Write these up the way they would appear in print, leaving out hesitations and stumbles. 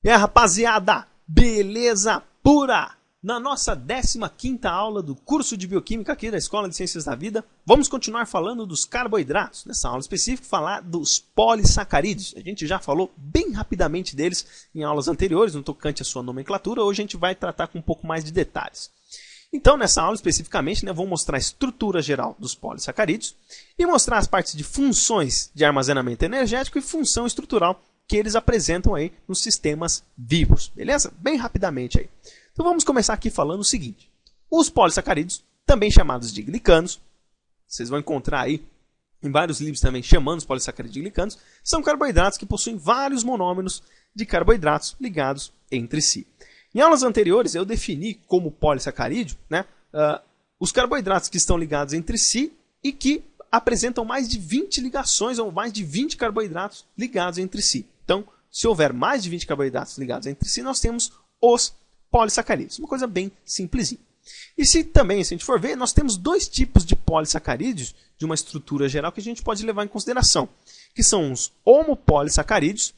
E aí, rapaziada, beleza pura? Na nossa 15ª aula do curso de Bioquímica aqui da Escola de Ciências da Vida, vamos continuar falando dos carboidratos. Nessa aula específica, falar dos polissacarídeos. A gente já falou bem rapidamente deles em aulas anteriores, no tocante à sua nomenclatura. Hoje a gente vai tratar com um pouco mais de detalhes. Então, nessa aula especificamente, vou mostrar a estrutura geral dos polissacarídeos e mostrar as partes de funções de armazenamento energético e função estrutural que eles apresentam aí nos sistemas vivos, beleza? Bem rapidamente aí. Então vamos começar aqui falando o seguinte. Os polissacarídeos, também chamados de glicanos, vocês vão encontrar aí em vários livros também chamando os polissacarídeos de glicanos, são carboidratos que possuem vários monômeros de carboidratos ligados entre si. Em aulas anteriores eu defini como polissacarídeo os carboidratos que estão ligados entre si e que apresentam mais de 20 ligações ou mais de 20 carboidratos ligados entre si. Então, se houver mais de 20 carboidratos ligados entre si, nós temos os polissacarídeos. Uma coisa bem simplesinha. E se a gente for ver, nós temos dois tipos de polissacarídeos de uma estrutura geral que a gente pode levar em consideração, que são os homopolissacarídeos,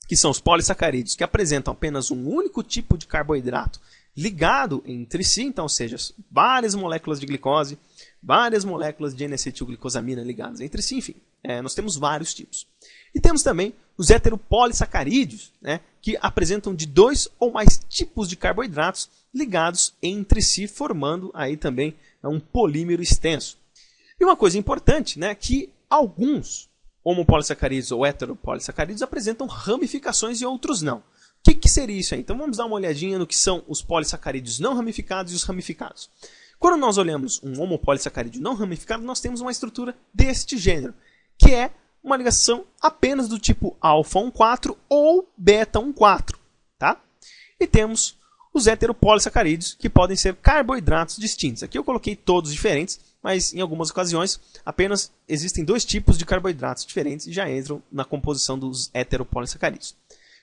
que são os polissacarídeos que apresentam apenas um único tipo de carboidrato ligado entre si, então, ou seja, várias moléculas de glicose, várias moléculas de N-acetilglicosamina ligadas entre si, enfim, nós temos vários tipos. E temos também os heteropolissacarídeos, que apresentam de dois ou mais tipos de carboidratos ligados entre si, formando aí também um polímero extenso. E uma coisa importante, que alguns homopolissacarídeos ou heteropolissacarídeos apresentam ramificações e outros não. O que seria isso aí? Então vamos dar uma olhadinha no que são os polissacarídeos não ramificados e os ramificados. Quando nós olhamos um homopolissacarídeo não ramificado, nós temos uma estrutura deste gênero, que é uma ligação apenas do tipo alfa 1,4 ou beta 1,4. Tá? E temos os heteropolissacarídeos, que podem ser carboidratos distintos. Aqui eu coloquei todos diferentes, mas em algumas ocasiões apenas existem dois tipos de carboidratos diferentes e já entram na composição dos heteropolissacarídeos.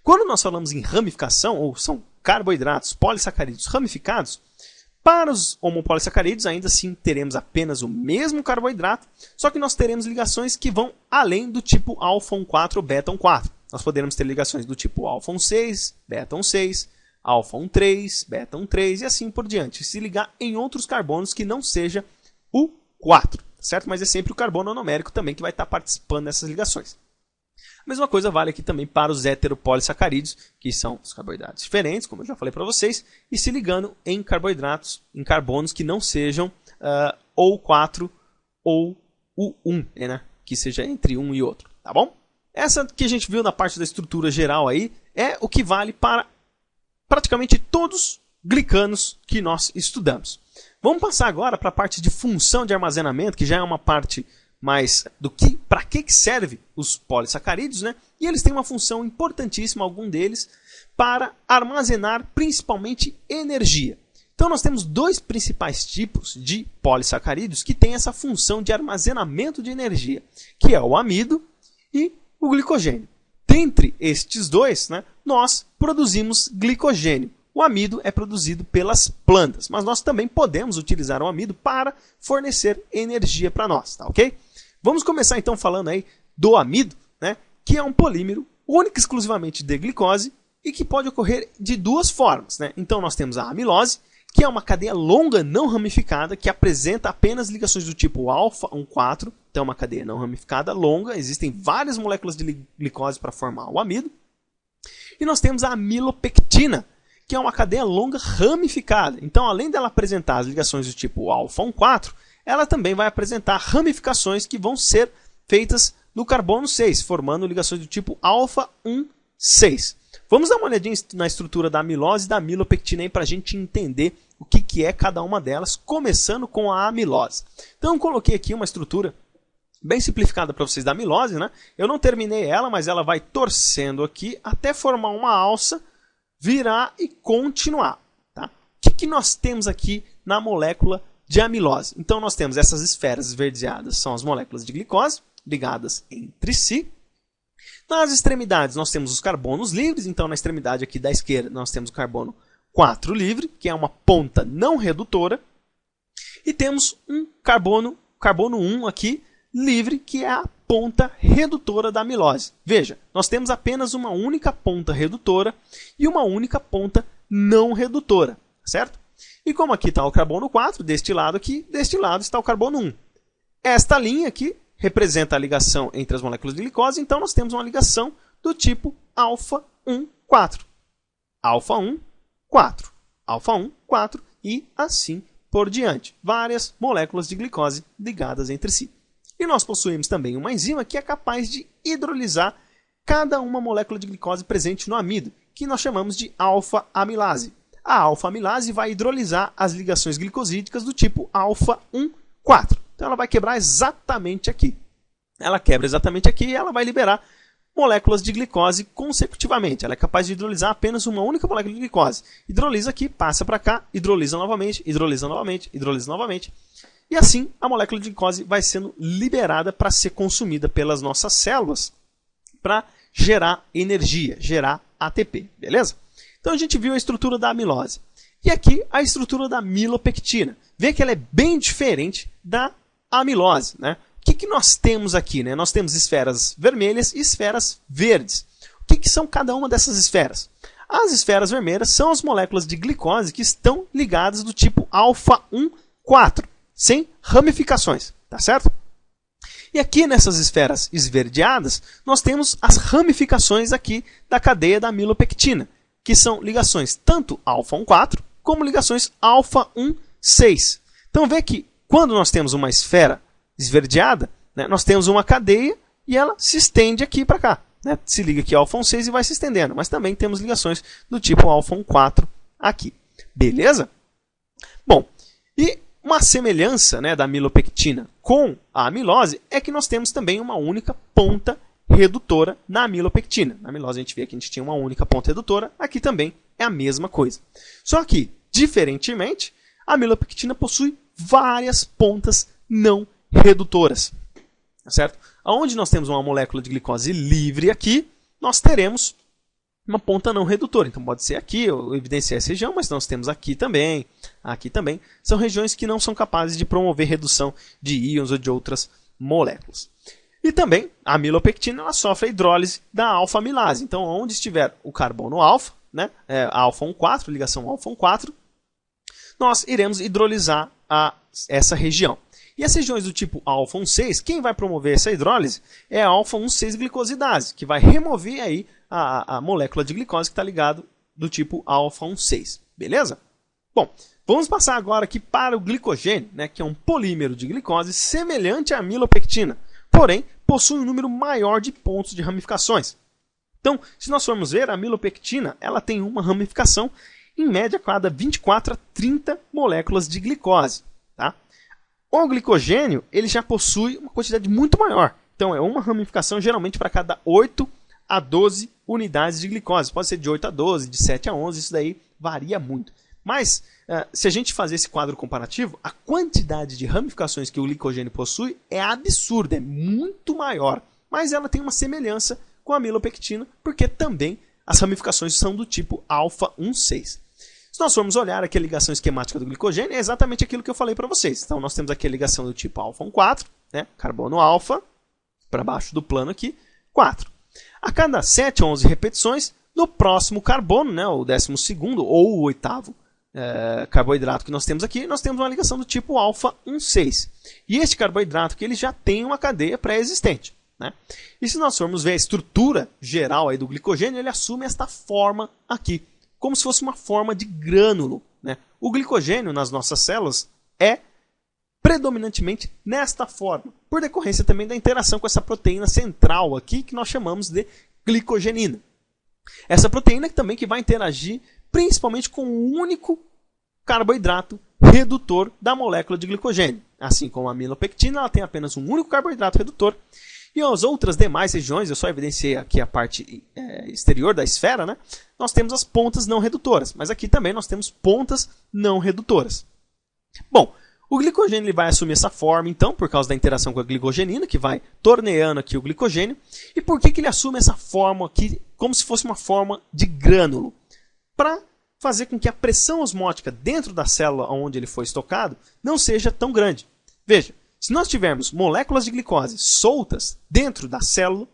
Quando nós falamos em ramificação, ou são carboidratos polissacarídeos ramificados, para os homopolissacarídeos ainda assim teremos apenas o mesmo carboidrato, só que nós teremos ligações que vão além do tipo alfa 1,4 ou beta 1,4. Nós poderemos ter ligações do tipo alfa 1,6, beta 1,6, alfa 1,3, beta 1,3 e assim por diante. Se ligar em outros carbonos que não seja o 4, certo? Mas é sempre o carbono anomérico também que vai estar participando dessas ligações. A mesma coisa vale aqui também para os heteropolissacarídeos, que são os carboidratos diferentes, como eu já falei para vocês, e se ligando em carboidratos, em carbonos que não sejam ou o 4 ou o 1, que seja entre um e outro, tá bom? Essa que a gente viu na parte da estrutura geral aí é o que vale para praticamente todos os glicanos que nós estudamos. Vamos passar agora para a parte de função de armazenamento, que já é uma parte mais do que para que serve os polissacarídeos, E eles têm uma função importantíssima, algum deles, para armazenar principalmente energia. Então nós temos dois principais tipos de polissacarídeos que têm essa função de armazenamento de energia, que é o amido e o glicogênio. Dentre estes dois, nós produzimos glicogênio. O amido é produzido pelas plantas, mas nós também podemos utilizar o amido para fornecer energia para nós, tá ok? Vamos começar então falando aí do amido, que é um polímero único e exclusivamente de glicose e que pode ocorrer de duas formas. Então nós temos a amilose, que é uma cadeia longa não ramificada que apresenta apenas ligações do tipo alfa 1,4, então é uma cadeia não ramificada longa, existem várias moléculas de glicose para formar o amido. E nós temos a amilopectina, que é uma cadeia longa ramificada. Então, além dela apresentar as ligações do tipo alfa 1,4, ela também vai apresentar ramificações que vão ser feitas no carbono 6, formando ligações do tipo alfa 1,6. Vamos dar uma olhadinha na estrutura da amilose e da amilopectina para a gente entender o que é cada uma delas, começando com a amilose. Então, eu coloquei aqui uma estrutura bem simplificada para vocês da amilose. Eu não terminei ela, mas ela vai torcendo aqui até formar uma alça, virar e continuar. Tá? O que nós temos aqui na molécula de amilose? Então nós temos essas esferas esverdeadas, são as moléculas de glicose ligadas entre si. Nas extremidades nós temos os carbonos livres, então na extremidade aqui da esquerda nós temos o carbono 4 livre, que é uma ponta não redutora, e temos um carbono 1 aqui livre, que é a ponta redutora da amilose. Veja, nós temos apenas uma única ponta redutora e uma única ponta não redutora, certo? E como aqui está o carbono 4, deste lado aqui, deste lado está o carbono 1. Esta linha aqui representa a ligação entre as moléculas de glicose, então nós temos uma ligação do tipo alfa 1, 4. Alfa 1, 4. Alfa 1, 4 e assim por diante. Várias moléculas de glicose ligadas entre si. E nós possuímos também uma enzima que é capaz de hidrolisar cada uma molécula de glicose presente no amido, que nós chamamos de alfa-amilase. A alfa-amilase vai hidrolisar as ligações glicosídicas do tipo alfa 1, 4. Então ela vai quebrar exatamente aqui. Ela quebra exatamente aqui e ela vai liberar moléculas de glicose consecutivamente. Ela é capaz de hidrolisar apenas uma única molécula de glicose. Hidrolisa aqui, passa para cá, hidrolisa novamente, hidrolisa novamente, hidrolisa novamente. E assim a molécula de glicose vai sendo liberada para ser consumida pelas nossas células para gerar energia, gerar ATP, beleza? Então a gente viu a estrutura da amilose. E aqui a estrutura da milopectina. Vê que ela é bem diferente da amilose, né? O que nós temos aqui, né? Nós temos esferas vermelhas e esferas verdes. O que são cada uma dessas esferas? As esferas vermelhas são as moléculas de glicose que estão ligadas do tipo alfa 1, 4, sem ramificações, tá certo? E aqui nessas esferas esverdeadas, nós temos as ramificações aqui da cadeia da milopectina, que são ligações tanto alfa 1, 4, como ligações alfa 1, 6. Então vê que quando nós temos uma esfera esverdeada, né, nós temos uma cadeia e ela se estende aqui para cá. Né? Se liga aqui alfa 1, 6 e vai se estendendo. Mas também temos ligações do tipo alfa 1, 4 aqui. Beleza? Bom, e uma semelhança, né, da milopectina com a amilose é que nós temos também uma única ponta redutora na amilopectina. Na amilose a gente vê que a gente tinha uma única ponta redutora, aqui também é a mesma coisa. Só que, diferentemente, a amilopectina possui várias pontas não redutoras, certo? Onde nós temos uma molécula de glicose livre aqui, nós teremos uma ponta não redutora. Então pode ser aqui, eu evidenciei essa região, mas nós temos aqui também, aqui também. São regiões que não são capazes de promover redução de íons ou de outras moléculas. E também a amilopectina ela sofre a hidrólise da alfa-amilase. Então onde estiver o carbono alfa, né, alfa 1, 4, ligação alfa 1, 4, nós iremos hidrolisar essa região. E as regiões do tipo alfa 1, 6, quem vai promover essa hidrólise é a alfa 1, 6 glicosidase, que vai remover aí a molécula de glicose que está ligada do tipo alfa 1, 6. Beleza? Bom, vamos passar agora aqui para o glicogênio, né, que é um polímero de glicose semelhante à amilopectina, porém possui um número maior de pontos de ramificações. Então, se nós formos ver, a amilopectina ela tem uma ramificação em média a cada 24 a 30 moléculas de glicose. Tá? O glicogênio ele já possui uma quantidade muito maior. Então, é uma ramificação geralmente para cada 8 a 12 unidades de glicose. Pode ser de 8 a 12, de 7 a 11, isso daí varia muito. Mas, se a gente fazer esse quadro comparativo, a quantidade de ramificações que o glicogênio possui é absurda, é muito maior. Mas ela tem uma semelhança com a amilopectina, porque também as ramificações são do tipo alfa 1, 6. Se nós formos olhar aqui a ligação esquemática do glicogênio, é exatamente aquilo que eu falei para vocês. Então, nós temos aqui a ligação do tipo alfa 1, 4, né? Carbono alfa, para baixo do plano aqui, 4. A cada 7 a 11 repetições, no próximo carbono, né, o 12º ou o 8º carboidrato que nós temos aqui, nós temos uma ligação do tipo alfa 1, 6. E este carboidrato aqui, ele já tem uma cadeia pré-existente. Né? E se nós formos ver a estrutura geral aí do glicogênio, ele assume esta forma aqui, como se fosse uma forma de grânulo. Né? O glicogênio nas nossas células é predominantemente nesta forma, por decorrência também da interação com essa proteína central aqui, que nós chamamos de glicogenina. Essa proteína também que vai interagir principalmente com o único carboidrato redutor da molécula de glicogênio. Assim como a amilopectina, ela tem apenas um único carboidrato redutor. E as outras demais regiões, eu só evidenciei aqui a parte exterior da esfera, né? Nós temos as pontas não redutoras, mas aqui também nós temos pontas não redutoras. Bom, o glicogênio ele vai assumir essa forma, então, por causa da interação com a glicogenina, que vai torneando aqui o glicogênio. E por que ele assume essa forma aqui, como se fosse uma forma de grânulo? Para fazer com que a pressão osmótica dentro da célula onde ele foi estocado não seja tão grande. Veja, se nós tivermos moléculas de glicose soltas dentro da célula,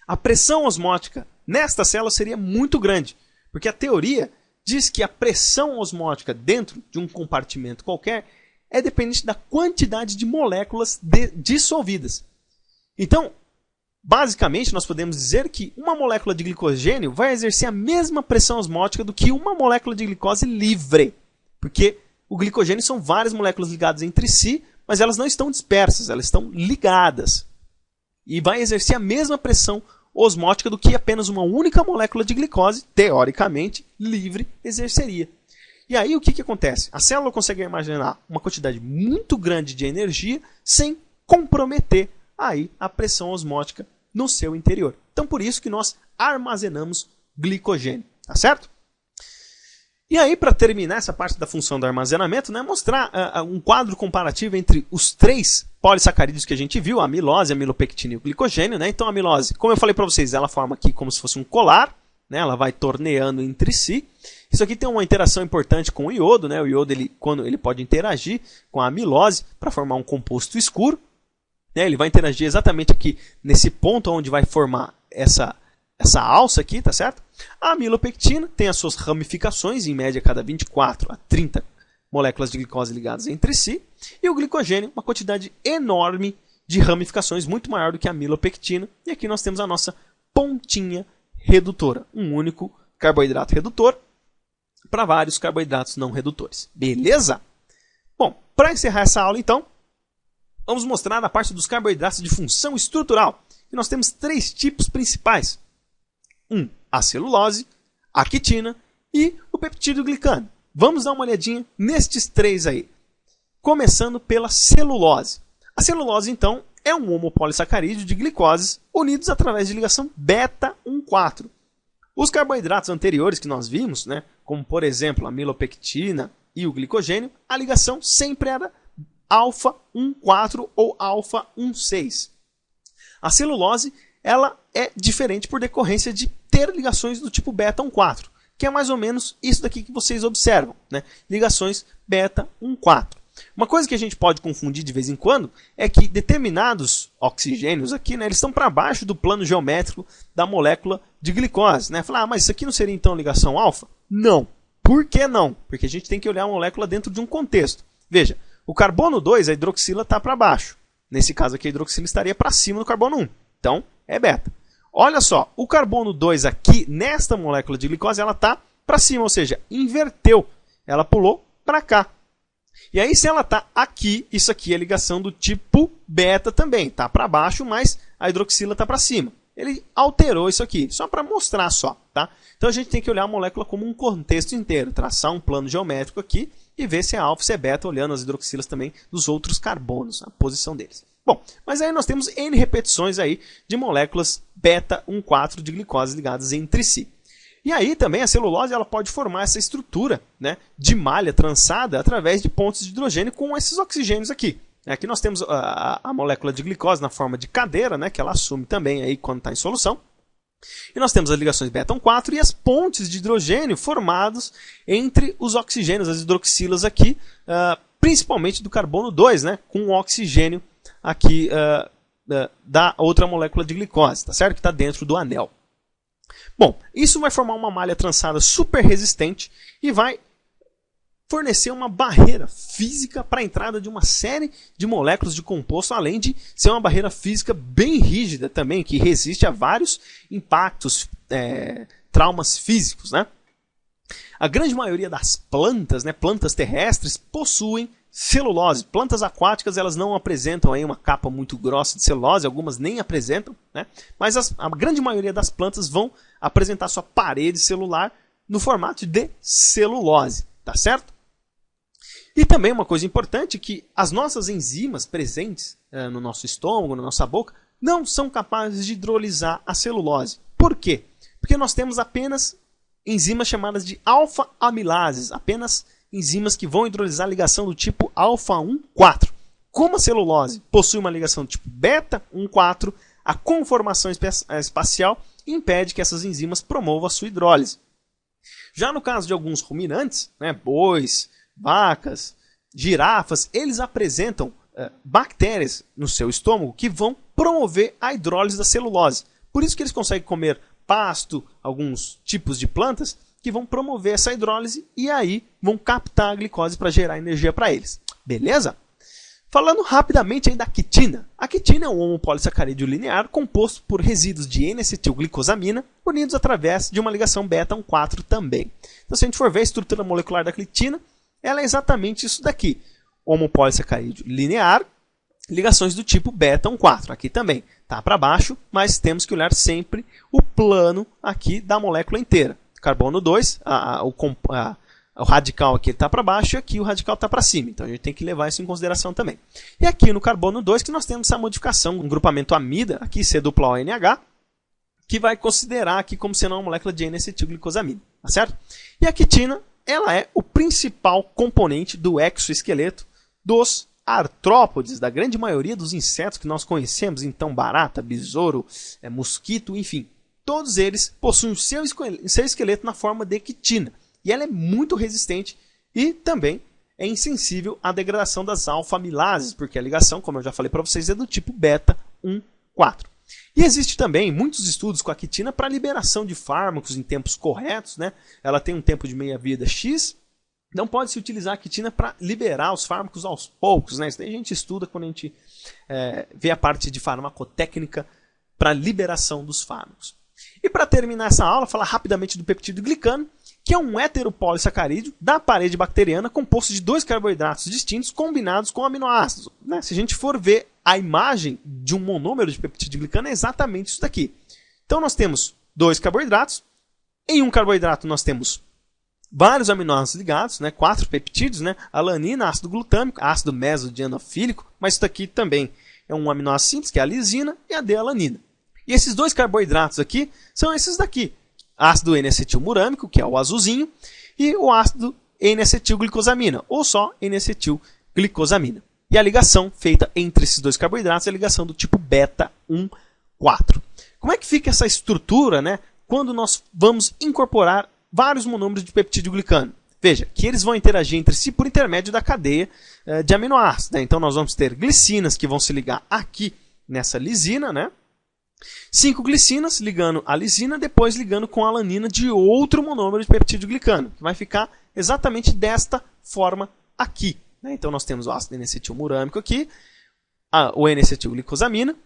a pressão osmótica nesta célula seria muito grande, porque a teoria diz que a pressão osmótica dentro de um compartimento qualquer é dependente da quantidade de moléculas dissolvidas. Então, basicamente, nós podemos dizer que uma molécula de glicogênio vai exercer a mesma pressão osmótica do que uma molécula de glicose livre, porque o glicogênio são várias moléculas ligadas entre si, mas elas não estão dispersas, elas estão ligadas. E vai exercer a mesma pressão osmótica do que apenas uma única molécula de glicose, teoricamente, livre, exerceria. E aí o que acontece? A célula consegue armazenar uma quantidade muito grande de energia sem comprometer aí a pressão osmótica no seu interior. Então por isso que nós armazenamos glicogênio, tá certo? E aí, para terminar essa parte da função do armazenamento, né, mostrar um quadro comparativo entre os três polissacarídeos que a gente viu, a amilose, a amilopectina e o glicogênio. Né? Então a amilose, como eu falei para vocês, ela forma aqui como se fosse um colar, né? Ela vai torneando entre si. Isso aqui tem uma interação importante com o iodo, né? O iodo, quando ele pode interagir com a amilose para formar um composto escuro, né? Ele vai interagir exatamente aqui nesse ponto onde vai formar essa alça aqui, tá certo? A amilopectina tem as suas ramificações, em média cada 24 a 30 moléculas de glicose ligadas entre si, e o glicogênio, uma quantidade enorme de ramificações, muito maior do que a amilopectina, e aqui nós temos a nossa pontinha redutora, um único carboidrato redutor para vários carboidratos não redutores. Beleza? Bom, para encerrar essa aula então, vamos mostrar a parte dos carboidratos de função estrutural. E nós temos três tipos principais. A celulose, a quitina e o peptídeo glicano. Vamos dar uma olhadinha nestes três aí. Começando pela celulose. A celulose, então, é um homopolissacarídeo de glicoses unidos através de ligação beta-1,4. Os carboidratos anteriores que nós vimos, né, como por exemplo a amilopectina e o glicogênio, a ligação sempre era alfa-1,4 ou alfa-1,6. A celulose, ela é diferente por decorrência de ter ligações do tipo beta-1,4, que é mais ou menos isso daqui que vocês observam, né? Ligações beta-1,4. Uma coisa que a gente pode confundir de vez em quando é que determinados oxigênios aqui, né, eles estão para baixo do plano geométrico da molécula de glicose. Né? Falar, mas isso aqui não seria então ligação alfa? Não. Por que não? Porque a gente tem que olhar a molécula dentro de um contexto. Veja, o carbono 2, a hidroxila está para baixo. Nesse caso aqui, a hidroxila estaria para cima do carbono 1. Então, é beta. Olha só, o carbono 2 aqui, nesta molécula de glicose, ela está para cima, ou seja, inverteu. Ela pulou para cá. E aí, se ela está aqui, isso aqui é ligação do tipo beta também. Está para baixo, mas a hidroxila está para cima. Ele alterou isso aqui, só para mostrar só. Tá? Então, a gente tem que olhar a molécula como um contexto inteiro. Traçar um plano geométrico aqui e ver se é alfa, se é beta, olhando as hidroxilas também dos outros carbonos, a posição deles. Bom, mas aí nós temos N repetições aí de moléculas beta-1,4 de glicose ligadas entre si. E aí também a celulose ela pode formar essa estrutura, né, de malha trançada através de pontes de hidrogênio com esses oxigênios aqui. Aqui nós temos a molécula de glicose na forma de cadeira, né, que ela assume também aí quando está em solução. E nós temos as ligações beta-1,4 e as pontes de hidrogênio formadas entre os oxigênios, as hidroxilas aqui, principalmente do carbono 2, né, com o oxigênio aqui da outra molécula de glicose, tá certo? Que está dentro do anel. Bom, isso vai formar uma malha trançada super resistente e vai fornecer uma barreira física para a entrada de uma série de moléculas de composto, além de ser uma barreira física bem rígida também, que resiste a vários impactos, traumas físicos, né? A grande maioria das plantas, né, plantas terrestres, possuem celulose. Plantas aquáticas elas não apresentam aí uma capa muito grossa de celulose, algumas nem apresentam, né? Mas a grande maioria das plantas vão apresentar sua parede celular no formato de celulose, tá certo? E também uma coisa importante é que as nossas enzimas presentes no nosso estômago, na nossa boca, não são capazes de hidrolisar a celulose. Por quê? Porque nós temos apenas enzimas chamadas de alfa-amilases, apenas enzimas que vão hidrolisar a ligação do tipo alfa-1,4. Como a celulose possui uma ligação do tipo beta-1,4, a conformação espacial impede que essas enzimas promovam a sua hidrólise. Já no caso de alguns ruminantes, né, bois, vacas, girafas, eles apresentam bactérias no seu estômago que vão promover a hidrólise da celulose. Por isso que eles conseguem comer pasto, alguns tipos de plantas que vão promover essa hidrólise e aí vão captar a glicose para gerar energia para eles. Beleza? Falando rapidamente aí da quitina. A quitina é um homopolissacarídeo linear composto por resíduos de N-acetilglicosamina unidos através de uma ligação beta-1,4 também. Então, se a gente for ver a estrutura molecular da quitina, ela é exatamente isso daqui. Homopolissacarídeo linear, ligações do tipo beta-1,4. Aqui também está para baixo, mas temos que olhar sempre o plano aqui da molécula inteira. Carbono 2, o radical aqui está para baixo e aqui o radical está para cima. Então a gente tem que levar isso em consideração também. E aqui no carbono 2 que nós temos essa modificação, um grupamento amida, aqui C-ONH, que vai considerar aqui como sendo uma molécula de N-acetilglicosamina. Tá certo? E a quitina, ela é o principal componente do exoesqueleto dos artrópodes, da grande maioria dos insetos que nós conhecemos, então barata, besouro, mosquito, enfim. Todos eles possuem o seu esqueleto na forma de quitina. E ela é muito resistente e também é insensível à degradação das alfa-amilases, porque a ligação, como eu já falei para vocês, é do tipo beta-1,4. E existe também muitos estudos com a quitina para liberação de fármacos em tempos corretos, né? Ela tem um tempo de meia-vida X, então pode-se utilizar a quitina para liberar os fármacos aos poucos, né? Isso daí a gente estuda quando a gente vê a parte de farmacotécnica para liberação dos fármacos. E para terminar essa aula, falar rapidamente do peptídeo glicano, que é um heteropolissacarídeo da parede bacteriana composto de 2 carboidratos distintos combinados com aminoácidos. Né? Se a gente for ver a imagem de um monômero de peptídeo glicano, é exatamente isso daqui. Então nós temos 2 carboidratos, em um carboidrato nós temos vários aminoácidos ligados, né? 4 peptídeos, né? Alanina, ácido glutâmico, ácido mesodianofílico, mas isso daqui também é um aminoácido simples, que é a lisina e a D-alanina. E esses 2 carboidratos aqui são esses daqui. Ácido N-acetilmurâmico, que é o azulzinho, e o ácido N-acetilglicosamina, ou só N-acetilglicosamina. E a ligação feita entre esses 2 carboidratos é a ligação do tipo beta-1,4. Como é que fica essa estrutura, né, quando nós vamos incorporar vários monômeros de peptídeo glicano? Veja, que eles vão interagir entre si por intermédio da cadeia de aminoácidos. Né? Então nós vamos ter glicinas que vão se ligar aqui nessa lisina, né? 5 glicinas ligando a lisina, depois ligando com a alanina de outro monômero de peptídeo glicano, que vai ficar exatamente desta forma aqui. Né? Então nós temos o ácido N-acetilmurâmico aqui, o N-acetilglicosamina,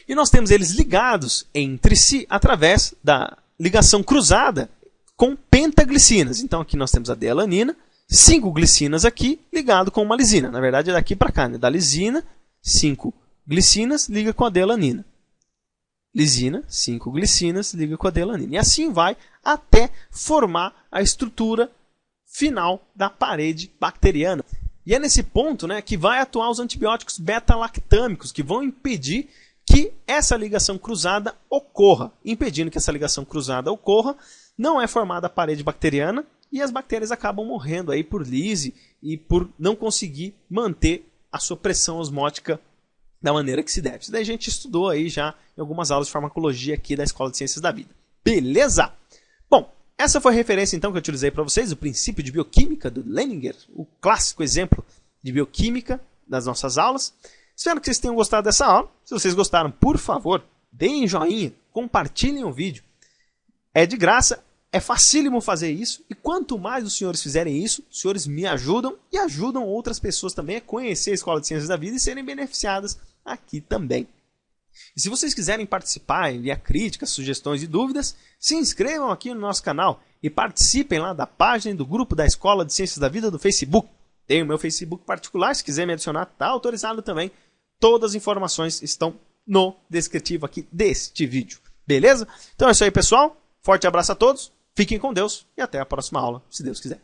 e nós temos eles ligados entre si através da ligação cruzada com pentaglicinas. Então aqui nós temos a D-alanina, 5 glicinas aqui ligado com uma lisina. Na verdade é daqui para cá, né? Da lisina, 5 glicinas liga com a D-alanina. Lisina, 5 glicinas, liga com a D-alanina. E assim vai até formar a estrutura final da parede bacteriana. E é nesse ponto, né, que vai atuar os antibióticos beta-lactâmicos, que vão impedir que essa ligação cruzada ocorra. Impedindo que essa ligação cruzada ocorra, não é formada a parede bacteriana e as bactérias acabam morrendo aí por lise e por não conseguir manter a sua pressão osmótica da maneira que se deve. Isso daí a gente estudou aí já em algumas aulas de farmacologia aqui da Escola de Ciências da Vida. Beleza? Bom, essa foi a referência então que eu utilizei para vocês, o princípio de bioquímica do Leninger, o clássico exemplo de bioquímica das nossas aulas. Espero que vocês tenham gostado dessa aula. Se vocês gostaram, por favor, deem joinha, compartilhem o vídeo. É de graça, é facílimo fazer isso, e quanto mais os senhores fizerem isso, os senhores me ajudam e ajudam outras pessoas também a conhecer a Escola de Ciências da Vida e serem beneficiadas aqui também. E se vocês quiserem participar, enviar críticas, sugestões e dúvidas, se inscrevam aqui no nosso canal e participem lá da página e do grupo da Escola de Ciências da Vida do Facebook. Tem o meu Facebook particular, se quiser me adicionar, está autorizado também. Todas as informações estão no descritivo aqui deste vídeo. Beleza? Então é isso aí, pessoal. Forte abraço a todos, fiquem com Deus e até a próxima aula, se Deus quiser.